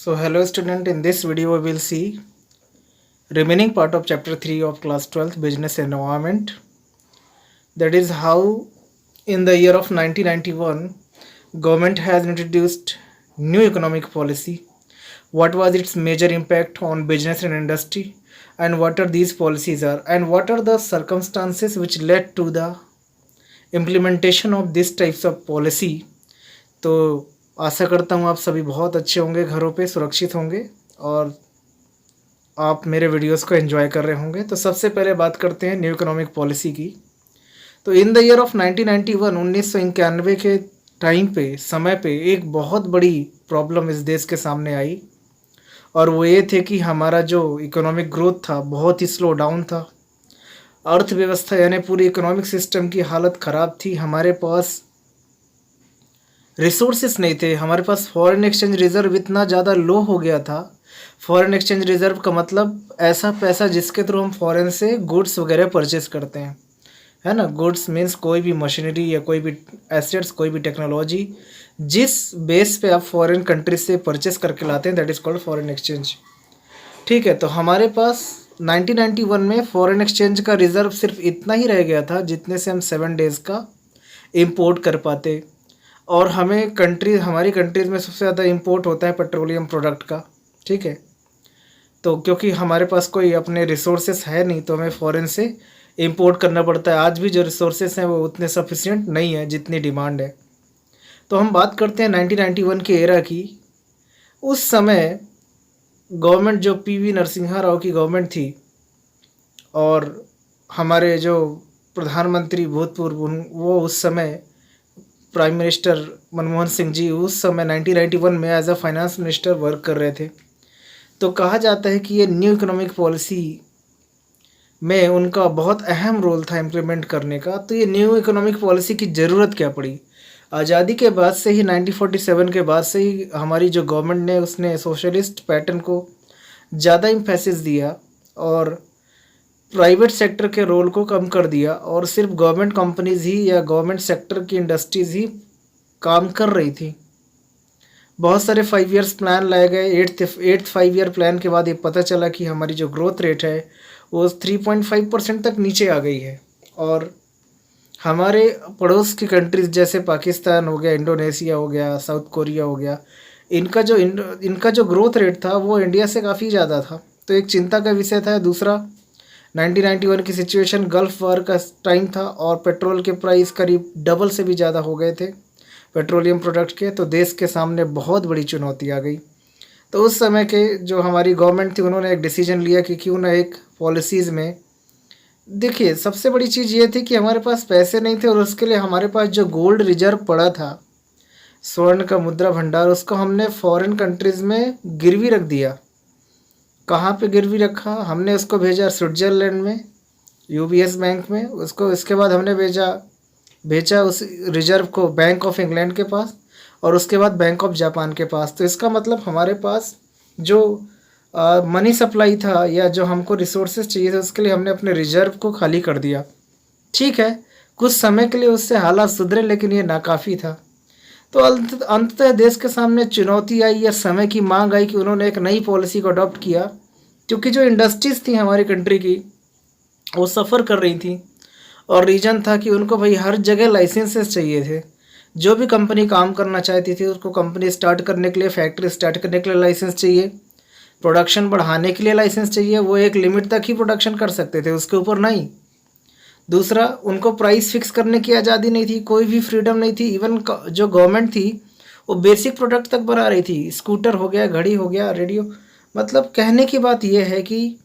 So hello student, in this video we will see remaining part of chapter 3 of class 12th business environment. That is how in the year of 1991 government has introduced new economic policy. What was its major impact on business and industry, and what are these policies are, and what are the circumstances which led to the implementation of this types of policy. तो आशा करता हूँ आप सभी बहुत अच्छे होंगे, घरों पे सुरक्षित होंगे और आप मेरे वीडियोस को एंजॉय कर रहे होंगे। तो सबसे पहले बात करते हैं न्यू इकोनॉमिक पॉलिसी की। तो इन द ईयर ऑफ 1991 1991 के टाइम पे समय पे एक बहुत बड़ी प्रॉब्लम इस देश के सामने आई और वो ये थे कि हमारा जो इकोनॉमिक ग्रोथ था बहुत ही स्लो डाउन था। अर्थव्यवस्था यानी पूरी इकोनॉमिक सिस्टम की हालत ख़राब थी। हमारे पास रिसोर्सेस नहीं थे, हमारे पास फॉरेन एक्सचेंज रिज़र्व इतना ज़्यादा लो हो गया था। फॉरेन एक्सचेंज रिज़र्व का मतलब ऐसा पैसा जिसके थ्रू हम फॉरेन से गुड्स वगैरह परचेस करते हैं, है ना। गुड्स मीन्स कोई भी मशीनरी या कोई भी एसेट्स, कोई भी टेक्नोलॉजी जिस बेस पे आप फॉरेन कंट्री से परचेस करके लाते हैं, that is called foreign exchange. ठीक है, तो हमारे पास 1991 में फॉरेन एक्सचेंज का रिज़र्व सिर्फ इतना ही रह गया था जितने से हम 7 डेज़ का इम्पोर्ट कर पाते। और हमारी कंट्रीज़ में सबसे ज़्यादा इंपोर्ट होता है पेट्रोलियम प्रोडक्ट का। ठीक है, तो क्योंकि हमारे पास कोई अपने रिसोर्सेस है नहीं तो हमें फ़ॉरेन से इंपोर्ट करना पड़ता है। आज भी जो रिसोर्सेस हैं वो उतने सफिशिएंट नहीं है जितनी डिमांड है। तो हम बात करते हैं 1991 के एरा की। उस समय गवर्नमेंट जो पीवी नरसिम्हा राव की गवर्नमेंट थी और हमारे जो प्रधानमंत्री भूतपूर्व वो उस समय प्राइम मिनिस्टर मनमोहन सिंह जी उस समय 1991 में as a finance minister work कर रहे थे। तो कहा जाता है कि ये न्यू इकोनॉमिक पॉलिसी में उनका बहुत अहम रोल था इम्प्लीमेंट करने का। तो ये न्यू इकोनॉमिक पॉलिसी की ज़रूरत क्या पड़ी? आज़ादी के बाद से ही 1947 के बाद से ही हमारी जो गवर्नमेंट ने उसने सोशलिस्ट पैटर्न को ज़्यादा इम्फेसिस दिया और प्राइवेट सेक्टर के रोल को कम कर दिया और सिर्फ गवर्नमेंट कंपनीज ही या गवर्नमेंट सेक्टर की इंडस्ट्रीज़ ही काम कर रही थी। बहुत सारे 5 ईयर्स प्लान लाए गए। एट्थ 5 ईयर प्लान के बाद ये पता चला कि हमारी जो ग्रोथ रेट है वो 3.5% तक नीचे आ गई है। और हमारे पड़ोस की कंट्रीज़ जैसे पाकिस्तान हो गया, इंडोनेशिया हो गया, साउथ कोरिया हो गया, इनका जो ग्रोथ रेट था वो इंडिया से काफ़ी ज़्यादा था। तो एक चिंता का विषय था। दूसरा, 1991 की सिचुएशन गल्फ़ वार का टाइम था और पेट्रोल के प्राइस करीब डबल से भी ज़्यादा हो गए थे पेट्रोलियम प्रोडक्ट के। तो देश के सामने बहुत बड़ी चुनौती आ गई। तो उस समय के जो हमारी गवर्नमेंट थी उन्होंने एक डिसीजन लिया कि क्यों ना एक पॉलिसीज़ में, देखिए सबसे बड़ी चीज़ ये थी कि हमारे पास पैसे नहीं थे और उसके लिए हमारे पास जो गोल्ड रिजर्व पड़ा था, स्वर्ण का मुद्रा भंडार, उसको हमने फॉरेन कंट्रीज़ में गिरवी रख दिया। कहाँ पे गिरवी रखा? हमने उसको भेजा स्विट्ज़रलैंड में यूबीएस बैंक में। उसको इसके बाद हमने भेजा उस रिजर्व को बैंक ऑफ इंग्लैंड के पास और उसके बाद बैंक ऑफ जापान के पास। तो इसका मतलब हमारे पास जो मनी सप्लाई था या जो हमको रिसोर्सेज चाहिए थे उसके लिए हमने अपने रिजर्व को खाली कर दिया। ठीक है, कुछ समय के लिए उससे हालात सुधरे लेकिन ये नाकाफ़ी था। तो अंततः देश के सामने चुनौती आई या समय की मांग आई कि उन्होंने एक नई पॉलिसी को अडॉप्ट किया, क्योंकि जो इंडस्ट्रीज़ थी हमारी कंट्री की वो सफ़र कर रही थी और रीज़न था कि उनको भाई हर जगह लाइसेंसेस चाहिए थे। जो भी कंपनी काम करना चाहती थी उसको कंपनी स्टार्ट करने के लिए, फैक्ट्री स्टार्ट करने के लिए लाइसेंस चाहिए, प्रोडक्शन बढ़ाने के लिए लाइसेंस चाहिए। वो एक लिमिट तक ही प्रोडक्शन कर सकते थे, उसके ऊपर नहीं। दूसरा, उनको प्राइस फिक्स करने की आज़ादी नहीं थी, कोई भी फ्रीडम नहीं थी। इवन जो गवर्नमेंट थी वो बेसिक प्रोडक्ट तक बना रही थी, स्कूटर हो गया, घड़ी हो गया, रेडियो। मतलब कहने की बात यह है कि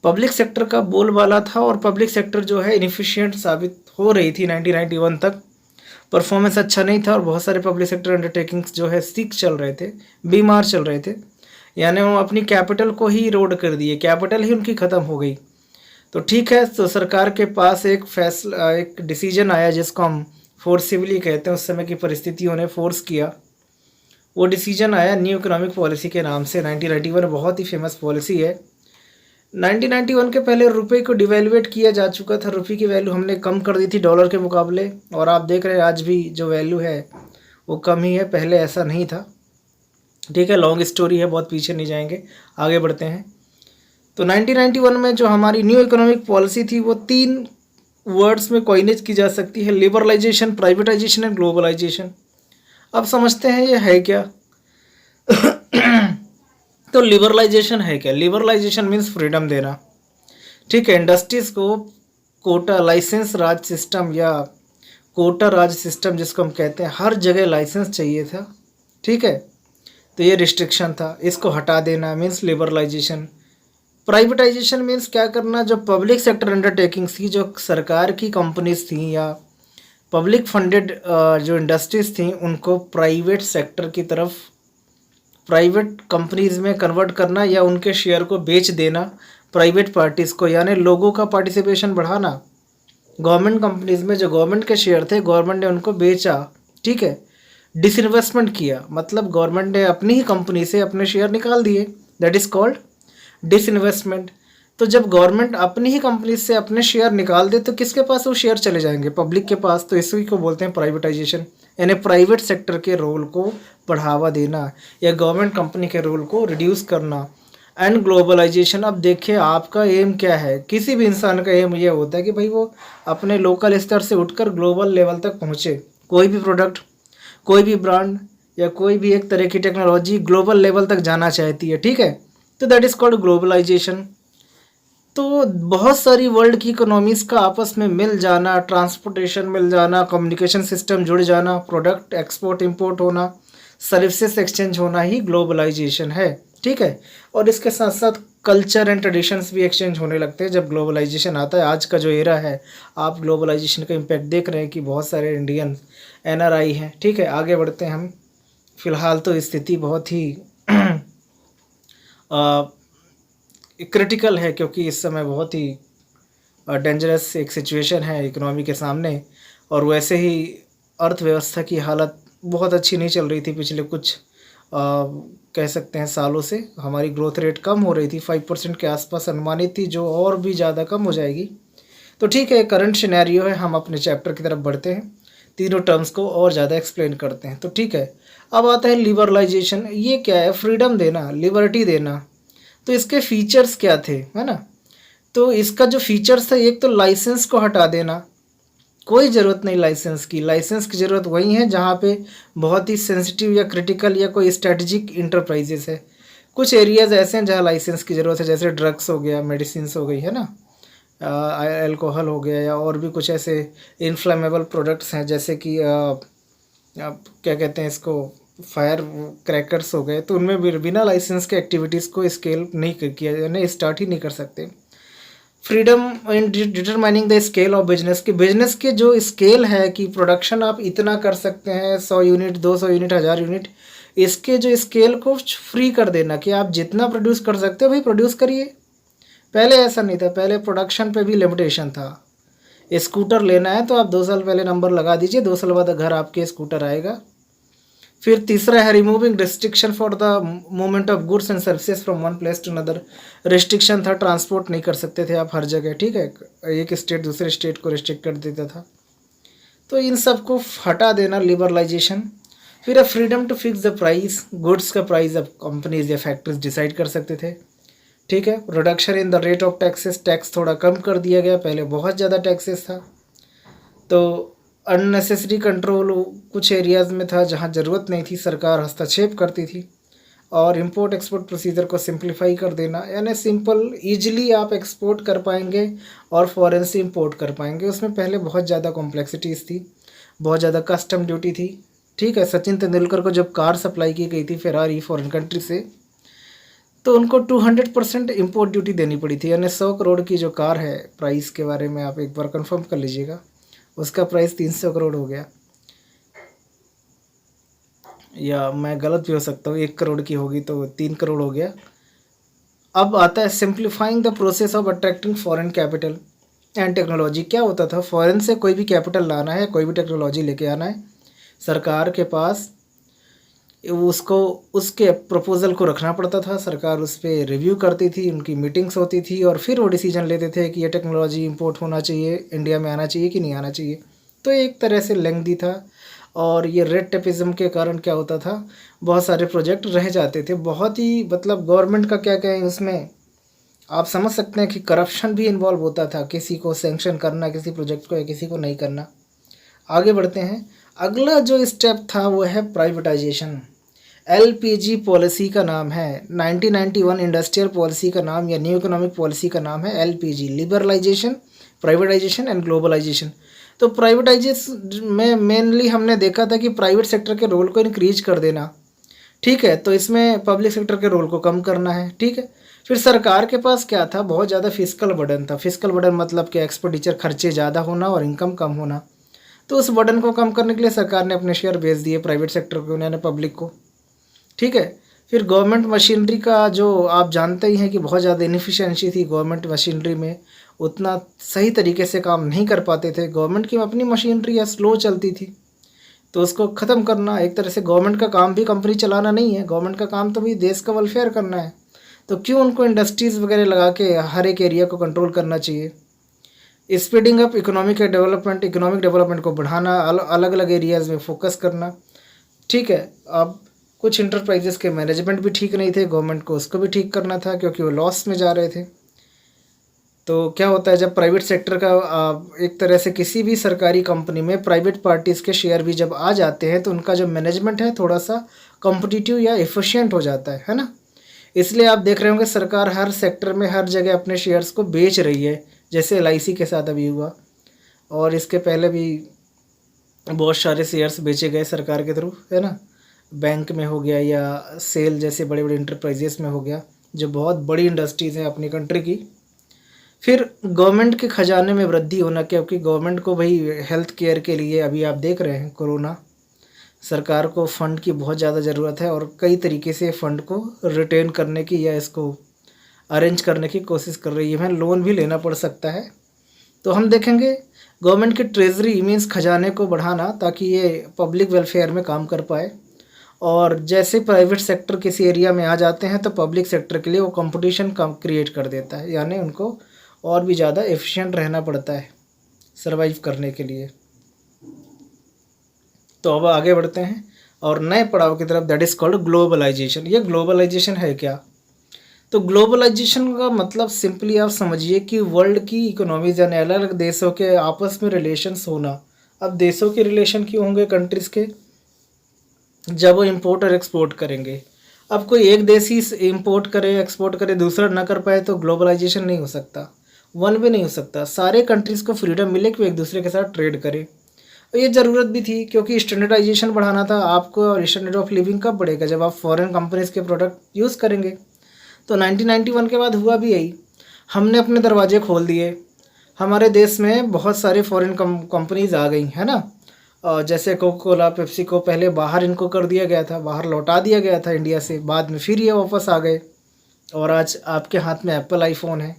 पब्लिक सेक्टर का बोलबाला था और पब्लिक सेक्टर जो है इनएफिशिएंट साबित हो रही थी। 1991 तक परफॉर्मेंस अच्छा नहीं था और बहुत सारे पब्लिक सेक्टर अंडरटेकिंग्स जो है सिक चल रहे थे, बीमार चल रहे थे, यानी वो अपनी कैपिटल को ही इरोड कर दिए, कैपिटल ही उनकी ख़त्म हो गई। तो ठीक है, तो सरकार के पास एक डिसीजन आया जिसको हम फोर्सिबली कहते हैं। उस समय की परिस्थितियों ने फोर्स किया। वो डिसीजन आया न्यू इकोनॉमिक पॉलिसी के नाम से। 1991 बहुत ही फेमस पॉलिसी है। 1991 के पहले रुपए को डिवेल्युएट किया जा चुका था, रुपये की वैल्यू हमने कम कर दी थी डॉलर के मुकाबले, और आप देख रहे हैं आज भी जो वैल्यू है वो कम ही है, पहले ऐसा नहीं था। ठीक है, लॉन्ग स्टोरी है, बहुत पीछे नहीं जाएंगे, आगे बढ़ते हैं। तो 1991 में जो हमारी न्यू इकोनॉमिक पॉलिसी थी वो 3 वर्ड्स में कॉइनेज की जा सकती है, लिबरलाइजेशन, प्राइवेटाइजेशन एंड ग्लोबलाइजेशन। अब समझते हैं ये है क्या। तो लिबरलाइजेशन है क्या? लिबरलाइजेशन मीन्स फ्रीडम देना। ठीक है, इंडस्ट्रीज को कोटा लाइसेंस राज सिस्टम या कोटा राज सिस्टम जिसको हम कहते हैं, हर जगह लाइसेंस चाहिए था। ठीक है, तो ये रिस्ट्रिक्शन था, इसको हटा देना मीन्स लिबरलाइजेशन। प्राइवेटाइजेशन मीन्स क्या करना, जो पब्लिक सेक्टर अंडरटेकिंग्स थी, जो सरकार की कंपनीज थी या पब्लिक फंडेड जो इंडस्ट्रीज थी, उनको प्राइवेट सेक्टर की तरफ, प्राइवेट कंपनीज में कन्वर्ट करना या उनके शेयर को बेच देना प्राइवेट पार्टीज़ को, यानी लोगों का पार्टिसिपेशन बढ़ाना। गवर्नमेंट कंपनीज में जो गवर्नमेंट के शेयर थे, गवर्नमेंट ने उनको बेचा। ठीक है, डिसइन्वेस्टमेंट किया, मतलब गवर्नमेंट ने अपनी ही कंपनी से अपने शेयर निकाल दिए, दैट इज़ कॉल्ड डिसइन्वेस्टमेंट। तो जब गवर्नमेंट अपनी ही कंपनी से अपने शेयर निकाल दे तो किसके पास वो शेयर चले जाएंगे? पब्लिक के पास। तो इसी को बोलते हैं प्राइवेटाइजेशन, यानी प्राइवेट सेक्टर के रोल को बढ़ावा देना या गवर्नमेंट कंपनी के रोल को रिड्यूस करना। एंड ग्लोबलाइजेशन, अब देखिए आपका एम क्या है, किसी भी इंसान का एम ये होता है कि भाई वो अपने लोकल स्तर से उठकर ग्लोबल लेवल तक पहुँचे। कोई भी प्रोडक्ट, कोई भी ब्रांड या कोई भी एक तरह की टेक्नोलॉजी ग्लोबल लेवल तक जाना चाहती है। ठीक है, तो दैट इज़ कॉल्ड ग्लोबलाइजेशन। तो बहुत सारी वर्ल्ड की इकोनॉमीज़ का आपस में मिल जाना, ट्रांसपोर्टेशन मिल जाना, कम्युनिकेशन सिस्टम जुड़ जाना, प्रोडक्ट एक्सपोर्ट इंपोर्ट होना, सर्विसेज एक्सचेंज होना ही ग्लोबलाइजेशन है। ठीक है, और इसके साथ साथ कल्चर एंड ट्रेडिशंस भी एक्सचेंज होने लगते हैं जब ग्लोबलाइजेशन आता है। आज का जो एरा है, आप ग्लोबलाइजेशन का इम्पैक्ट देख रहे हैं कि बहुत सारे इंडियन NRI हैं। ठीक है, आगे बढ़ते हैं हम। फिलहाल तो स्थिति बहुत ही क्रिटिकल है, क्योंकि इस समय बहुत ही डेंजरस एक सिचुएशन है इकोनॉमी के सामने, और वैसे ही अर्थव्यवस्था की हालत बहुत अच्छी नहीं चल रही थी पिछले कुछ कह सकते हैं सालों से। हमारी ग्रोथ रेट कम हो रही थी, 5% के आसपास अनुमानित थी, जो और भी ज़्यादा कम हो जाएगी। तो ठीक है, करंट सिनेरियो है, हम अपने चैप्टर की तरफ बढ़ते हैं, तीनों टर्म्स को और ज़्यादा एक्सप्लेन करते हैं। तो ठीक है, अब आता है लिबरलाइजेशन। ये क्या है? फ्रीडम देना, लिबर्टी देना। तो इसके फीचर्स क्या थे, है ना? तो इसका जो फीचर्स था, एक तो लाइसेंस को हटा देना, कोई ज़रूरत नहीं लाइसेंस की। लाइसेंस की ज़रूरत वही है जहाँ पे बहुत ही सेंसिटिव या क्रिटिकल या कोई स्ट्रेटजिक इंटरप्राइजेस है। कुछ एरियाज़ ऐसे हैं जहाँ लाइसेंस की ज़रूरत है, जैसे ड्रग्स हो गया, मेडिसिन हो गई, है ना, अल्कोहल हो गया, या और भी कुछ ऐसे इन्फ्लेमेबल प्रोडक्ट्स हैं, जैसे कि क्या कहते हैं इसको, फायर क्रैकर्स हो गए। तो उनमें बिना लाइसेंस के एक्टिविटीज़ को स्केल नहीं किया, यानी स्टार्ट ही नहीं कर सकते। Freedom in determining the scale of business, की बिजनेस के जो स्केल है कि प्रोडक्शन आप इतना कर सकते हैं, 100 यूनिट, 200 यूनिट, 1000 यूनिट, इसके जो स्केल को फ्री कर देना कि आप जितना प्रोड्यूस कर सकते हो भाई प्रोड्यूस करिए। पहले ऐसा नहीं था, पहले प्रोडक्शन पे भी लिमिटेशन था। स्कूटर लेना है तो आप 2 साल पहले नंबर लगा दीजिए, 2 साल बाद घर आपके स्कूटर आएगा। फिर तीसरा है removing restriction for the movement of goods and services from one place to another. Restriction था, ट्रांसपोर्ट नहीं कर सकते थे आप हर जगह। ठीक है, एक स्टेट दूसरे स्टेट को रिस्ट्रिक्ट कर देता था। तो इन सब को हटा देना, लिबरलाइजेशन। फिर अब freedom to fix the price, goods का प्राइस अब कंपनीज या फैक्ट्रीज डिसाइड कर सकते थे। ठीक है, reduction in the rate of taxes, tax थोड़ा कम कर दिया गया, पहले बहुत ज़्यादा टैक्सेस था। तो अननेसेसरी कंट्रोल कुछ एरियाज़ में था जहां ज़रूरत नहीं थी, सरकार हस्तक्षेप करती थी। और इंपोर्ट एक्सपोर्ट प्रोसीजर को सिंप्लीफाई कर देना, यानी सिंपल ईजिली आप एक्सपोर्ट कर पाएंगे और फॉरेन से इंपोर्ट कर पाएंगे। उसमें पहले बहुत ज़्यादा कॉम्प्लेक्सिटीज़ थी, बहुत ज़्यादा कस्टम ड्यूटी थी। ठीक है, सचिन तेंदुलकर को जब कार सप्लाई की गई थी फेरारी फॉरेन कंट्री से, तो उनको 200% इम्पोर्ट ड्यूटी देनी पड़ी थी, यानी 100 करोड़ की जो कार है, प्राइस के बारे में आप एक बार कंफर्म कर लीजिएगा, उसका प्राइस 300 करोड़ हो गया, या मैं गलत भी हो सकता हूँ, 1 करोड़ की होगी तो 3 करोड़ हो गया। अब आता है simplifying the process of attracting foreign capital and technology. क्या होता था, फॉरेन से कोई भी कैपिटल लाना है, कोई भी टेक्नोलॉजी लेके आना है, सरकार के पास उसको उसके प्रपोज़ल को रखना पड़ता था, सरकार उस पर रिव्यू करती थी, उनकी मीटिंग्स होती थी, और फिर वो डिसीजन लेते थे कि ये टेक्नोलॉजी इंपोर्ट होना चाहिए, इंडिया में आना चाहिए कि नहीं आना चाहिए। तो एक तरह से लेंथी था और ये रेड टेपिज्म के कारण क्या होता था, बहुत सारे प्रोजेक्ट रह जाते थे। बहुत ही मतलब गवर्नमेंट का क्या कहें, उसमें आप समझ सकते हैं कि करप्शन भी इन्वॉल्व होता था, किसी को सैंक्शन करना किसी प्रोजेक्ट को या किसी को नहीं करना। आगे बढ़ते हैं। अगला जो स्टेप था वो है प्राइवेटाइजेशन। एलपीजी पॉलिसी का नाम है, 1991 इंडस्ट्रियल पॉलिसी का नाम या न्यू इकोनॉमिक पॉलिसी का नाम है LPG, liberalisation, privatisation and globalisation. तो प्राइवेटाइजेशन में मेनली हमने देखा था कि प्राइवेट सेक्टर के रोल को इंक्रीज कर देना, ठीक है। तो इसमें पब्लिक सेक्टर के रोल को कम करना है, ठीक है। फिर सरकार के पास क्या था, बहुत ज़्यादा फिजिकल बर्डन था। फिजिकल बर्डन मतलब कि एक्सपेंडिचर, खर्चे ज़्यादा होना और इनकम कम होना। तो उस बर्डन को कम करने के लिए सरकार ने अपने शेयर बेच दिए प्राइवेट सेक्टर को, उन्होंने पब्लिक को, ठीक है। फिर गवर्नमेंट मशीनरी का जो आप जानते ही हैं कि बहुत ज़्यादा इनफिशिएंसी थी गवर्नमेंट मशीनरी में, उतना सही तरीके से काम नहीं कर पाते थे। गवर्नमेंट की अपनी मशीनरी या स्लो चलती थी, तो उसको ख़त्म करना एक तरह से। गवर्नमेंट का काम भी कंपनी चलाना नहीं है, गवर्नमेंट का काम तो भी देश का वेलफेयर करना है। तो क्यों उनको इंडस्ट्रीज़ वगैरह लगा के हर एक एरिया को कंट्रोल करना चाहिए। Speeding up economic development, economic development को बढ़ाना, अलग अलग एरियाज़ में फोकस करना, ठीक है। अब कुछ इंटरप्राइजेस के मैनेजमेंट भी ठीक नहीं थे, गवर्नमेंट को उसको भी ठीक करना था क्योंकि वो लॉस में जा रहे थे। तो क्या होता है, जब प्राइवेट सेक्टर का एक तरह से किसी भी सरकारी कंपनी में प्राइवेट पार्टीज़ के शेयर भी जब आ जाते हैं तो उनका जो मैनेजमेंट है थोड़ा सा कॉम्पिटिटिव या एफिशिएंट हो जाता है ना। इसलिए आप देख रहे होंगे सरकार हर सेक्टर में हर जगह अपने शेयर्स को बेच रही है, जैसे एलआईसी के साथ अभी हुआ, और इसके पहले भी बहुत सारे शेयर्स बेचे गए सरकार के थ्रू, है ना। बैंक में हो गया या सेल जैसे बड़े बड़े इंटरप्राइजेस में हो गया, जो बहुत बड़ी इंडस्ट्रीज़ हैं अपनी कंट्री की। फिर गवर्नमेंट के खजाने में वृद्धि होना, क्योंकि गवर्नमेंट को भाई हेल्थ केयर के लिए अभी आप देख रहे हैं कोरोना, सरकार को फ़ंड की बहुत ज़्यादा ज़रूरत है और कई तरीके से फ़ंड को रिटेन करने की या इसको अरेंज करने की कोशिश कर रही है। लोन भी लेना पड़ सकता है। तो हम देखेंगे गवर्नमेंट की ट्रेजरी मीन्स खजाने को बढ़ाना, ताकि ये पब्लिक वेलफेयर में काम कर पाए। और जैसे प्राइवेट सेक्टर किसी एरिया में आ जाते हैं तो पब्लिक सेक्टर के लिए वो कंपटीशन कम क्रिएट कर देता है, यानी उनको और भी ज़्यादा एफिशिएंट रहना पड़ता है सर्वाइव करने के लिए। तो अब आगे बढ़ते हैं और नए पड़ाव की तरफ, दैट इज़ कॉल्ड ग्लोबलाइजेशन। ये ग्लोबलाइजेशन है क्या? तो ग्लोबलाइजेशन का मतलब सिंपली आप समझिए कि वर्ल्ड की इकोनॉमीज यानी अलग अलग देशों के आपस में रिलेशंस होना। अब देशों के रिलेशन क्यों होंगे कंट्रीज़ के? जब वो इम्पोर्ट और एक्सपोर्ट करेंगे। अब कोई एक देश ही इम्पोर्ट करे एक्सपोर्ट करे, दूसरा ना कर पाए, तो ग्लोबलाइजेशन नहीं हो सकता, वन वे नहीं हो सकता। सारे कंट्रीज़ को फ्रीडम मिले कि वो एक दूसरे के साथ ट्रेड करें। और ये ज़रूरत भी थी क्योंकि स्टैंडर्डाइजेशन बढ़ाना था आपको, और स्टैंडर्ड ऑफ लिविंग कब बढ़ेगा? जब आप फॉरेन कंपनीज़ के प्रोडक्ट यूज़ करेंगे। तो 1991 के बाद हुआ भी यही, हमने अपने दरवाजे खोल दिए, हमारे देश में बहुत सारे फॉरेन कंपनीज़ आ गई, है ना। जैसे कोका कोला, पेप्सी को पहले बाहर इनको कर दिया गया था, बाहर लौटा दिया गया था इंडिया से, बाद में फिर ये वापस आ गए। और आज आपके हाथ में एप्पल आईफोन है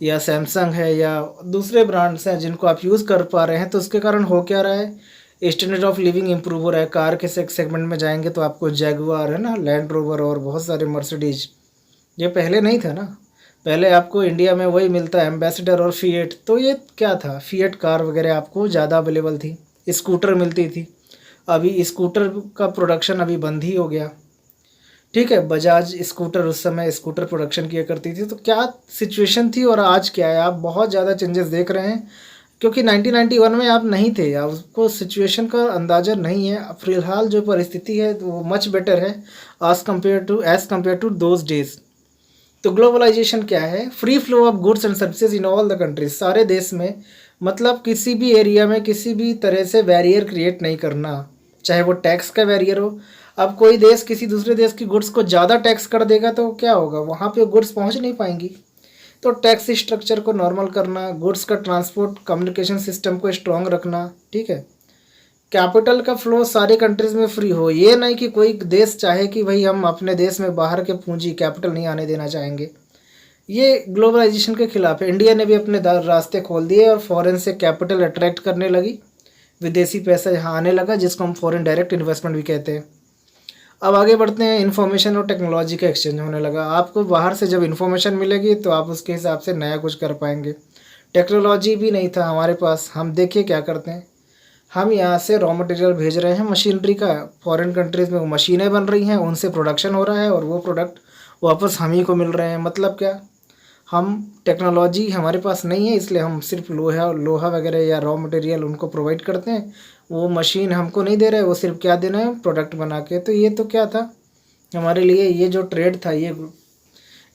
या सैमसंग है या दूसरे ब्रांड्स हैं जिनको आप यूज़ कर पा रहे हैं। तो उसके कारण हो क्या रहा है, स्टैंडर्ड ऑफ लिविंग इम्प्रूव हो रहा है। कार के सेगमेंट में जाएंगे तो आपको जैगुआर, है ना, लैंड रोवर और बहुत सारे मर्सिडीज, ये पहले नहीं था ना। पहले आपको इंडिया में वही मिलता है एम्बेसडर और फिएट। तो ये क्या था, फिएट कार वगैरह आपको ज़्यादा अवेलेबल थी, स्कूटर मिलती थी। अभी स्कूटर का प्रोडक्शन अभी बंद ही हो गया, ठीक है। बजाज स्कूटर उस समय स्कूटर प्रोडक्शन किया करती थी। तो क्या सिचुएशन थी और आज क्या है, आप बहुत ज़्यादा चेंजेस देख रहे हैं, क्योंकि 1991 में आप नहीं थे, आपको सिचुएशन का अंदाज़ा नहीं है। फिलहाल जो परिस्थिति है वो मच बेटर है as compared to those days. तो ग्लोबलाइजेशन क्या है? Free flow of goods and services in all the countries, सारे देश में, मतलब किसी भी एरिया में किसी भी तरह से बैरियर क्रिएट नहीं करना, चाहे वो टैक्स का बैरियर हो। अब कोई देश किसी दूसरे देश की गुड्स को ज़्यादा टैक्स कर देगा तो क्या होगा, वहाँ पे गुड्स पहुँच नहीं पाएंगी। तो टैक्स स्ट्रक्चर को नॉर्मल करना, गुड्स का ट्रांसपोर्ट कम्युनिकेशन सिस्टम को स्ट्रॉन्ग रखना, ठीक है। कैपिटल का फ्लो सारे कंट्रीज़ में फ्री हो, ये नहीं कि कोई देश चाहे कि भाई हम अपने देश में बाहर के पूंजी कैपिटल नहीं आने देना चाहेंगे। ये ग्लोबलाइजेशन के खिलाफ है। इंडिया ने भी अपने रास्ते खोल दिए और फॉरेन से कैपिटल अट्रैक्ट करने लगी, विदेशी पैसा यहाँ आने लगा, जिसको हम फॉरेन डायरेक्ट इन्वेस्टमेंट भी कहते हैं। अब आगे बढ़ते हैं, इन्फॉर्मेशन और टेक्नोलॉजी का एक्सचेंज होने लगा। आपको बाहर से जब इन्फॉर्मेशन मिलेगी तो आप उसके हिसाब से नया कुछ कर पाएंगे। टेक्नोलॉजी भी नहीं था हमारे पास, हम देखिए क्या करते हैं, हम यहाँ से रॉ मटेरियल भेज रहे हैं मशीनरी का, फॉरेन कंट्रीज़ में वो मशीनें बन रही हैं, उनसे प्रोडक्शन हो रहा है और वो प्रोडक्ट वापस हम ही को मिल रहे हैं। मतलब क्या, हम टेक्नोलॉजी हमारे पास नहीं है, इसलिए हम सिर्फ लोहा लोहा वगैरह या रॉ मटेरियल उनको प्रोवाइड करते हैं, वो मशीन हमको नहीं दे रहे, वो सिर्फ क्या दे रहे हैं, प्रोडक्ट बना के। तो ये तो क्या था हमारे लिए, ये जो ट्रेड था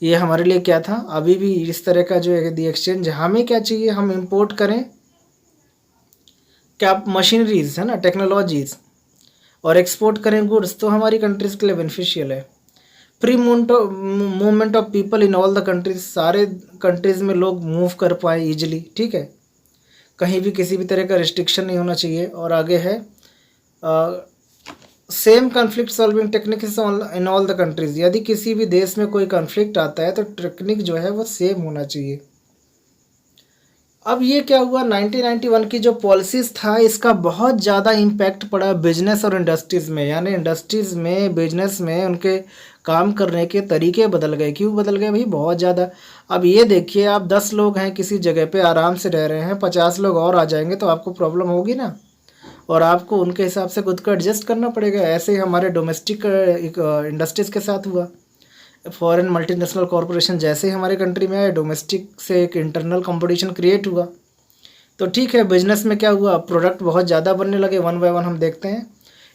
ये हमारे लिए क्या था, अभी भी इस तरह का जो है दी एक्सचेंज। हमें क्या चाहिए, हम इंपोर्ट करें क्या, मशीनरीज है ना, टेक्नोलॉजीज़, और एक्सपोर्ट करें गुड्स, तो हमारी कंट्रीज़ के लिए बेनिफिशियल है। Free movement of people in all the countries, सारे कंट्रीज़ में लोग मूव कर पाए इजीली, ठीक है, कहीं भी किसी भी तरह का रिस्ट्रिक्शन नहीं होना चाहिए। और आगे है same conflict solving techniques in all the countries, यदि किसी भी देश में कोई कॉन्फ्लिक्ट आता है तो टेक्निक जो है वो सेम होना चाहिए। अब ये क्या हुआ, 1991 की जो पॉलिसीज़ था इसका बहुत ज़्यादा इम्पैक्ट पड़ा बिजनेस और इंडस्ट्रीज़ में, यानी इंडस्ट्रीज़ में, बिजनेस में उनके काम करने के तरीके बदल गए। क्यों बदल गए भाई, बहुत ज़्यादा। अब ये देखिए, आप 10 लोग हैं किसी जगह पे आराम से रह रहे हैं, 50 लोग और आ जाएंगे तो आपको प्रॉब्लम होगी ना, और आपको उनके हिसाब से खुद को एडजस्ट करना पड़ेगा। ऐसे ही हमारे डोमेस्टिक इंडस्ट्रीज़ के साथ हुआ। फॉरेन मल्टीनेशनल कॉरपोरेशन जैसे ही हमारे कंट्री में आए, डोमेस्टिक से एक इंटरनल कंपटीशन क्रिएट हुआ। तो ठीक है, बिजनेस में क्या हुआ, प्रोडक्ट बहुत ज़्यादा बनने लगे, वन बाय वन हम देखते हैं।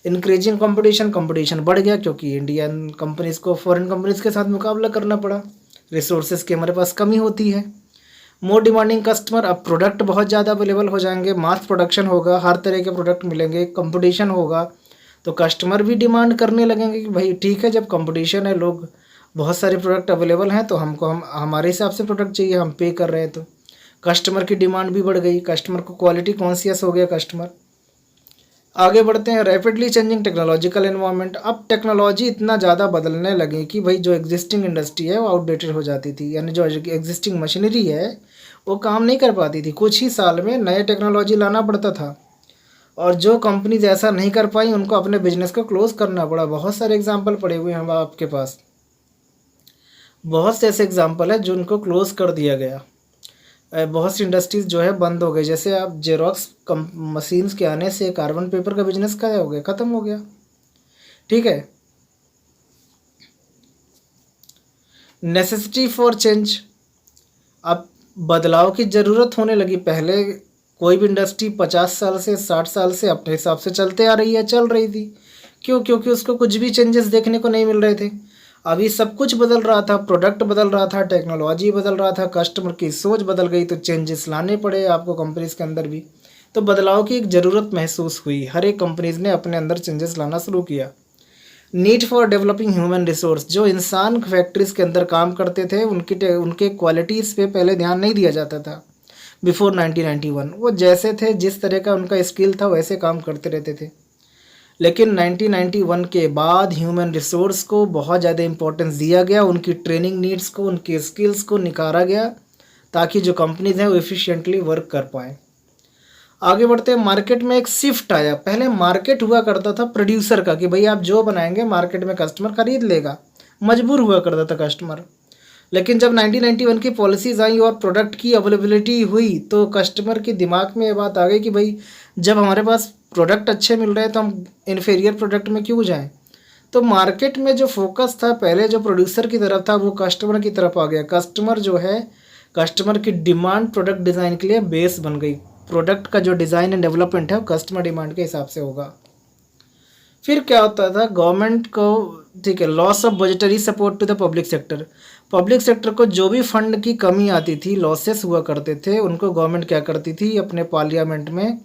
इंक्रीजिंग कंपटीशन बढ़ गया, क्योंकि इंडियन कंपनीज़ को फॉरेन कंपनीज़ के साथ मुकाबला करना पड़ा, रिसोर्सेज की हमारे पास कमी होती है। मोर डिमांडिंग कस्टमर, अब प्रोडक्ट बहुत ज़्यादा अवेलेबल हो जाएंगे, मास प्रोडक्शन होगा, हर तरह के प्रोडक्ट मिलेंगे, कंपटीशन होगा, तो कस्टमर भी डिमांड करने लगेंगे कि भाई ठीक है, जब कंपटीशन है, लोग बहुत सारे प्रोडक्ट अवेलेबल हैं, तो हम हमारे हिसाब से प्रोडक्ट चाहिए, हम पे कर रहे हैं, तो कस्टमर की डिमांड भी बढ़ गई, कस्टमर को क्वालिटी कॉन्शियस हो गया कस्टमर। आगे बढ़ते हैं, रैपिडली चेंजिंग टेक्नोलॉजिकल एनवायरनमेंट, अब टेक्नोलॉजी इतना ज़्यादा बदलने लगी कि भाई जो एग्जिस्टिंग इंडस्ट्री है वो आउटडेटेड हो जाती थी, यानी जो एग्जिस्टिंग मशीनरी है वो काम नहीं कर पाती थी, कुछ ही साल में नए टेक्नोलॉजी लाना पड़ता था, और जो कंपनीज ऐसा नहीं कर पाई उनको अपने बिजनेस को क्लोज करना पड़ा। बहुत सारे एग्जाम्पल पड़े हुए हैं आपके पास, बहुत से ऐसे एग्जाम्पल है जो उनको क्लोज कर दिया गया। बहुत सी इंडस्ट्रीज़ जो है बंद हो गई, जैसे आप जेरोक्स मशीन्स के आने से कार्बन पेपर का बिजनेस क्या हो गया, ख़त्म हो गया, ठीक है। नेसेसिटी फॉर चेंज, अब बदलाव की ज़रूरत होने लगी। पहले कोई भी इंडस्ट्री 50 साल से 60 साल से अपने हिसाब से चलते आ रही है, चल रही थी, क्यों, क्योंकि उसको कुछ भी चेंजेस देखने को नहीं मिल रहे थे। अभी सब कुछ बदल रहा था, प्रोडक्ट बदल रहा था, टेक्नोलॉजी बदल रहा था, कस्टमर की सोच बदल गई, तो चेंजेस लाने पड़े आपको कंपनीज़ के अंदर भी। तो बदलाव की एक ज़रूरत महसूस हुई, हर एक कंपनीज़ ने अपने अंदर चेंजेस लाना शुरू किया। Need for developing human resource, जो इंसान फैक्ट्रीज़ के अंदर काम करते थे उनके क्वालिटीज़ पे पहले ध्यान नहीं दिया जाता था। बिफोर 1991 वो जैसे थे, जिस तरह का उनका स्किल था वैसे काम करते रहते थे। लेकिन 1991 के बाद ह्यूमन रिसोर्स को बहुत ज़्यादा इंपॉर्टेंस दिया गया, उनकी ट्रेनिंग नीड्स को, उनकी स्किल्स को निखारा गया, ताकि जो कंपनीज हैं वो एफिशिएंटली वर्क कर पाएँ। आगे बढ़ते हैं, मार्केट में एक शिफ्ट आया। पहले मार्केट हुआ करता था प्रोड्यूसर का, कि भाई आप जो बनाएंगे मार्केट में कस्टमर खरीद लेगा, मजबूर हुआ करता था कस्टमर। लेकिन जब 1991 की पॉलिसीज़ आई और प्रोडक्ट की अवेलेबिलिटी हुई, तो कस्टमर के दिमाग में ये बात आ गई कि भाई जब हमारे पास प्रोडक्ट अच्छे मिल रहे हैं तो हम इन्फीरियर प्रोडक्ट में क्यों जाएं। तो मार्केट में जो फोकस था पहले जो प्रोड्यूसर की तरफ था, वो कस्टमर की तरफ आ गया। कस्टमर जो है, कस्टमर की डिमांड प्रोडक्ट डिज़ाइन के लिए बेस बन गई। प्रोडक्ट का जो डिज़ाइन एंड डेवलपमेंट है वो कस्टमर डिमांड के हिसाब से होगा। फिर क्या होता था, गवर्नमेंट को, ठीक है, loss of budgetary support to the public sector. Public sector को जो भी फंड की कमी आती थी, लॉसेस हुआ करते थे, उनको गवर्नमेंट क्या करती थी, अपने पार्लियामेंट में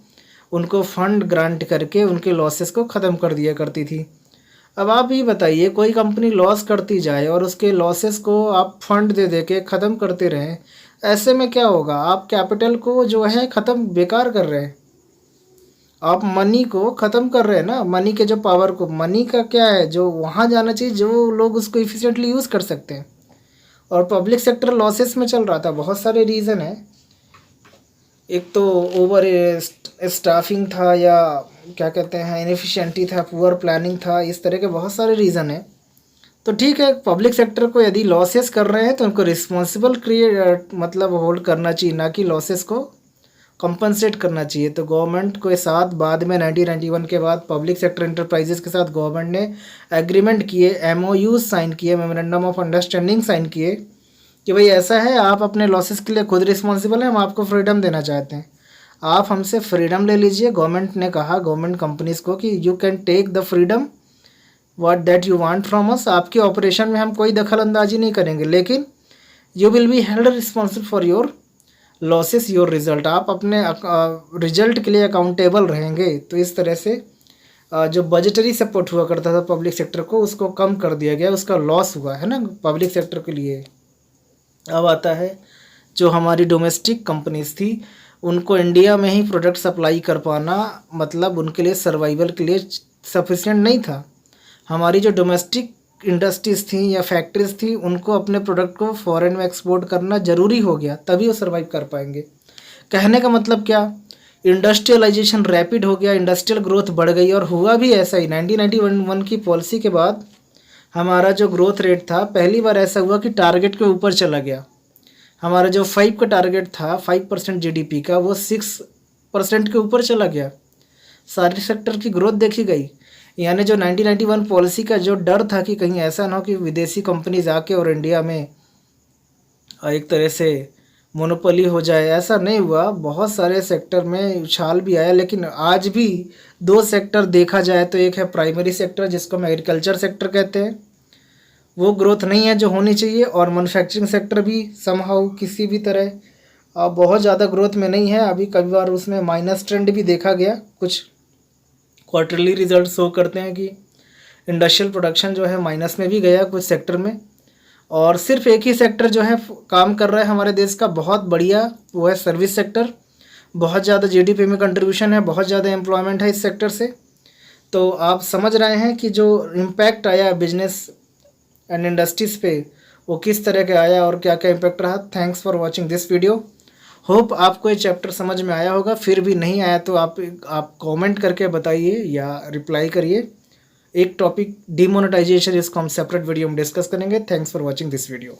उनको फंड ग्रांट करके उनके लॉसेस को ख़त्म कर दिया करती थी। अब आप ही बताइए, कोई कंपनी लॉस करती जाए और उसके लॉसेस को आप फंड दे दे के ख़त्म करते रहें, ऐसे में क्या होगा, आप कैपिटल को जो है ख़त्म, बेकार कर रहे हैं, आप मनी को ख़त्म कर रहे हैं ना, मनी के जो पावर को, मनी का क्या है, जो वहाँ जाना चाहिए जो लोग उसको इफ़िशिएंटली यूज़ कर सकते हैं, और पब्लिक सेक्टर लॉसेस में चल रहा था। बहुत सारे रीज़न है, एक तो ओवर स्टाफिंग था, या क्या कहते हैं इनएफिशिएंटी था, पुअर प्लानिंग था, इस तरह के बहुत सारे रीज़न है। तो ठीक है, पब्लिक सेक्टर को यदि लॉसेस कर रहे हैं तो उनको रिस्पॉन्सिबल मतलब होल्ड करना चाहिए, ना कि लॉसेस को कंपनसेट करना चाहिए। तो गवर्नमेंट के साथ बाद में 1991 के बाद पब्लिक सेक्टर इंटरप्राइजेस के साथ गवर्नमेंट ने एग्रीमेंट किए, MOUs साइन किए, मेमोरेंडम ऑफ अंडरस्टैंडिंग साइन किए कि भाई ऐसा है, आप अपने लॉसेस के लिए खुद रिस्पॉन्सिबल हैं, हम आपको फ्रीडम देना चाहते हैं, आप हमसे फ्रीडम ले लीजिए। गवर्नमेंट ने कहा गवर्नमेंट कंपनीज़ को कि you can take the freedom what that you want from us, आपके ऑपरेशन में हम कोई दखल अंदाजी नहीं करेंगे, लेकिन you will be held responsible for your losses your result, आप अपने रिजल्ट के लिए अकाउंटेबल रहेंगे। तो इस तरह से जो बजटरी सपोर्ट हुआ करता था पब्लिक सेक्टर को, उसको कम कर दिया गया, उसका लॉस हुआ है ना पब्लिक सेक्टर के लिए। अब आता है जो हमारी डोमेस्टिक कंपनीज थी, उनको इंडिया में ही प्रोडक्ट सप्लाई कर पाना मतलब उनके लिए सर्वाइवल के लिए सफिशिएंट नहीं था। हमारी जो डोमेस्टिक इंडस्ट्रीज़ थी या फैक्ट्रीज थी, उनको अपने प्रोडक्ट को फॉरेन में एक्सपोर्ट करना ज़रूरी हो गया, तभी वो सर्वाइव कर पाएंगे। कहने का मतलब क्या, इंडस्ट्रियलाइजेशन रैपिड हो गया, इंडस्ट्रियल ग्रोथ बढ़ गई, और हुआ भी ऐसा ही। 1991 की पॉलिसी के बाद हमारा जो ग्रोथ रेट था, पहली बार ऐसा हुआ कि टारगेट के ऊपर चला गया। हमारा जो 5 का टारगेट था 5% GDP का, वो 6% के ऊपर चला गया। सारे सेक्टर की ग्रोथ देखी गई। यानी जो 1991 पॉलिसी का जो डर था कि कहीं ऐसा ना हो कि विदेशी कंपनीज आके और इंडिया में एक तरह से मोनोपोली हो जाए, ऐसा नहीं हुआ। बहुत सारे सेक्टर में उछाल भी आया, लेकिन आज भी 2 सेक्टर देखा जाए तो एक है प्राइमरी सेक्टर, जिसको हम एग्रीकल्चर सेक्टर कहते हैं, वो ग्रोथ नहीं है जो होनी चाहिए, और मैन्युफैक्चरिंग सेक्टर भी समहाउ किसी भी तरह बहुत ज़्यादा ग्रोथ में नहीं है। अभी कई बार उसमें माइनस ट्रेंड भी देखा गया, कुछ क्वार्टरली रिजल्ट शो करते हैं कि इंडस्ट्रियल प्रोडक्शन जो है माइनस में भी गया कुछ सेक्टर में। और सिर्फ एक ही सेक्टर जो है काम कर रहा है हमारे देश का बहुत बढ़िया, वो है सर्विस सेक्टर। बहुत ज़्यादा GDP में कंट्रीब्यूशन है, बहुत ज़्यादा एम्प्लॉयमेंट है इस सेक्टर से। तो आप समझ रहे हैं कि जो इम्पैक्ट आया बिजनेस एंड इंडस्ट्रीज़ पे, वो किस तरह का आया और क्या क्या इम्पैक्ट रहा। Thanks for watching this video. Hope आपको ये चैप्टर समझ में आया होगा। फिर भी नहीं आया तो आप कमेंट करके बताइए या रिप्लाई करिए। एक टॉपिक डिमोनेटाइजेशन, इसको हम सेपरेट वीडियो में डिस्कस करेंगे। Thanks for watching this video.